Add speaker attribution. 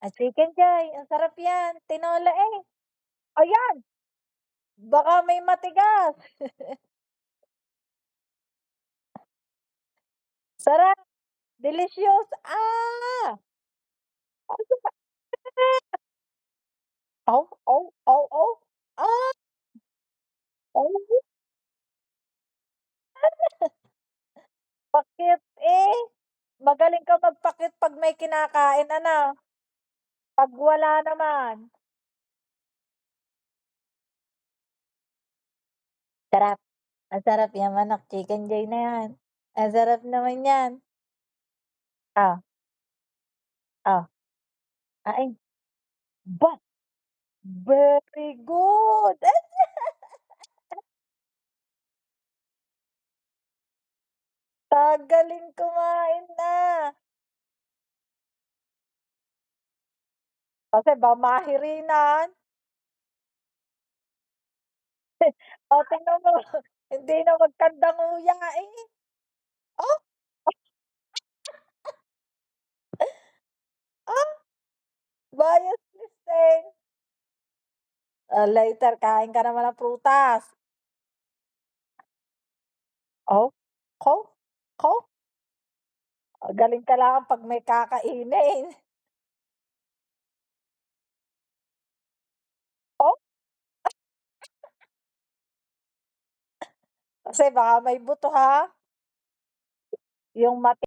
Speaker 1: Chicken joy, ang sarap yan, tinola, eh. Ayan, baka may matigas. Sarap, delicious, Ang sarap. Aw, aw, aw, aw, ah, oh, pakit, eh. Magaling ka magpakit 'pag may kinakain ano, 'pag wala naman. Sarap, ang sarap yang manok, chicken joy na yan. Ang sarap naman yan. Oh, oh, ay, ba, very good. Kagaling kumain na. Kasi ba mahirinan. Oh, tingnan mo, hindi na magkandang nguya, eh. Oh, ah, bias listing. Later kain ka naman ng prutas. Oh, ko, ko, galing ka lang 'pag may kakainin. Oh, kasi baka may buto, ha, yung mati